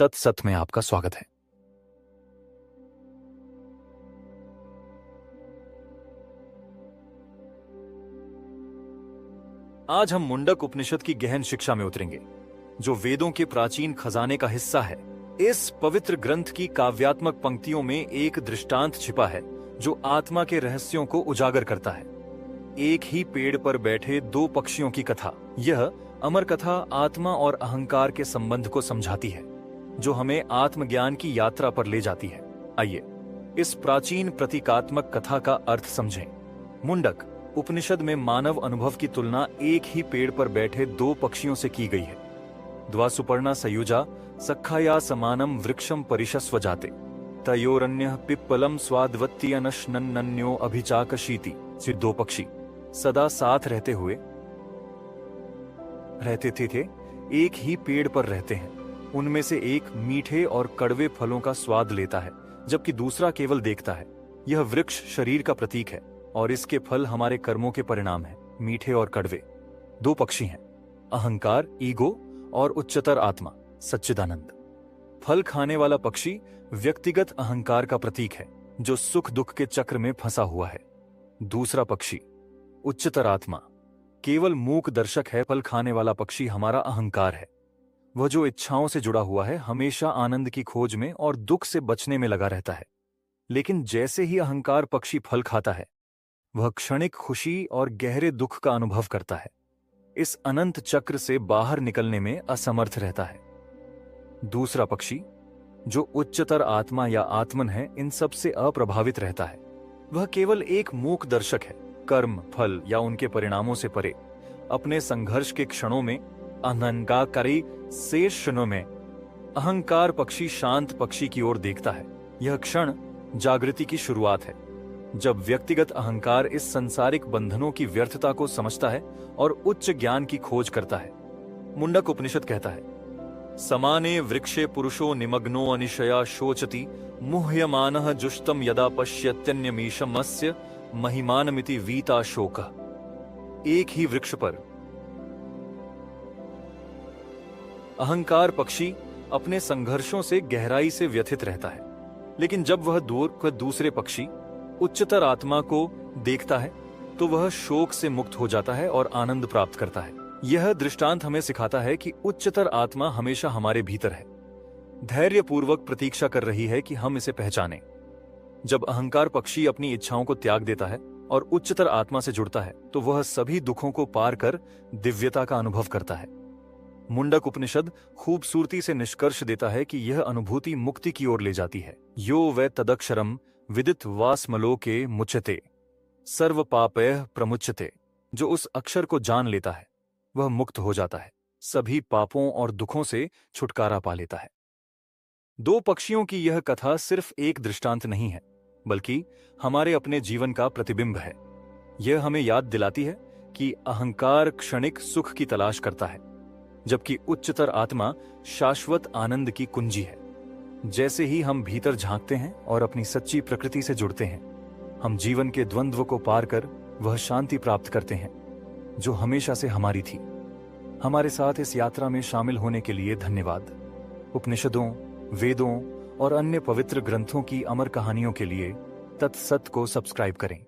तत्सत में आपका स्वागत है। आज हम मुंडक उपनिषद की गहन शिक्षा में उतरेंगे, जो वेदों के प्राचीन खजाने का हिस्सा है। इस पवित्र ग्रंथ की काव्यात्मक पंक्तियों में एक दृष्टांत छिपा है जो आत्मा के रहस्यों को उजागर करता है। एक ही पेड़ पर बैठे दो पक्षियों की कथा। यह अमर कथा आत्मा और अहंकार के संबंध को समझाती है, जो हमें आत्मज्ञान की यात्रा पर ले जाती है। आइए इस प्राचीन प्रतीकात्मक कथा का अर्थ समझें। मुंडक उपनिषद में मानव अनुभव की तुलना एक ही पेड़ पर बैठे दो पक्षियों से की गई है। द्वासुपर्णा सयुजा सखाया समानम वृक्षम परिशस्व जाते तयोरन्यः पिप्पलम स्वाद्वत्यनश्नन्यो अभिचाकशीति। दो पक्षी सदा साथ रहते थे, एक ही पेड़ पर रहते हैं। उनमें से एक मीठे और कड़वे फलों का स्वाद लेता है, जबकि दूसरा केवल देखता है। यह वृक्ष शरीर का प्रतीक है और इसके फल हमारे कर्मों के परिणाम हैं, मीठे और कड़वे। दो पक्षी हैं, अहंकार ईगो और उच्चतर आत्मा सच्चिदानंद। फल खाने वाला पक्षी व्यक्तिगत अहंकार का प्रतीक है, जो सुख दुख के चक्र में फंसा हुआ है। दूसरा पक्षी उच्चतर आत्मा केवल मूक दर्शक है। फल खाने वाला पक्षी हमारा अहंकार है, वह जो इच्छाओं से जुड़ा हुआ है, हमेशा आनंद की खोज में और दुख से बचने में लगा रहता है। लेकिन जैसे ही अहंकार पक्षी फल खाता है, वह क्षणिक खुशी और गहरे दुख का अनुभव करता है। इस अनंत चक्र से बाहर निकलने में असमर्थ रहता है। दूसरा पक्षी जो उच्चतर आत्मा या आत्मन है, इन सब से अप्रभावित रहता है। वह केवल एक मूक दर्शक है, कर्म फल या उनके परिणामों से परे। अपने संघर्ष के क्षणों में अहंकारकारी शेष क्षणों में अहंकार पक्षी शांत पक्षी की ओर देखता है। यह क्षण जागृति की शुरुआत है, जब व्यक्तिगत अहंकार इस सांसारिक बंधनों की व्यर्थता को समझता है और उच्च ज्ञान की खोज करता है। मुंडक उपनिषद कहता है, समाने वृक्षे पुरुषो निमग्नो अनिशया शोचति मुह्यमानः जुष्टम यदा पश्यत्यन्यमीशमस्य महिमानमिति वीता शोकः। एक ही वृक्ष पर अहंकार पक्षी अपने संघर्षों से गहराई से व्यथित रहता है, लेकिन जब वह दूसरे पक्षी उच्चतर आत्मा को देखता है तो वह शोक से मुक्त हो जाता है और आनंद प्राप्त करता है। यह दृष्टांत हमें सिखाता है कि उच्चतर आत्मा हमेशा हमारे भीतर है, धैर्यपूर्वक प्रतीक्षा कर रही है कि हम इसे पहचानें। जब अहंकार पक्षी अपनी इच्छाओं को त्याग देता है और उच्चतर आत्मा से जुड़ता है, तो वह सभी दुखों को पार कर दिव्यता का अनुभव करता है। मुंडक उपनिषद खूबसूरती से निष्कर्ष देता है कि यह अनुभूति मुक्ति की ओर ले जाती है। यो वै तदक्षरम विदित वास्मलोके मुच्यते सर्व पापैः प्रमुच्यते। जो उस अक्षर को जान लेता है, वह मुक्त हो जाता है, सभी पापों और दुखों से छुटकारा पा लेता है। दो पक्षियों की यह कथा सिर्फ एक दृष्टांत नहीं है, बल्कि हमारे अपने जीवन का प्रतिबिंब है। यह हमें याद दिलाती है कि अहंकार क्षणिक सुख की तलाश करता है, जबकि उच्चतर आत्मा शाश्वत आनंद की कुंजी है। जैसे ही हम भीतर झांकते हैं और अपनी सच्ची प्रकृति से जुड़ते हैं, हम जीवन के द्वंद्व को पार कर वह शांति प्राप्त करते हैं जो हमेशा से हमारी थी। हमारे साथ इस यात्रा में शामिल होने के लिए धन्यवाद। उपनिषदों, वेदों और अन्य पवित्र ग्रंथों की अमर कहानियों के लिए तत्सत को सब्सक्राइब करें।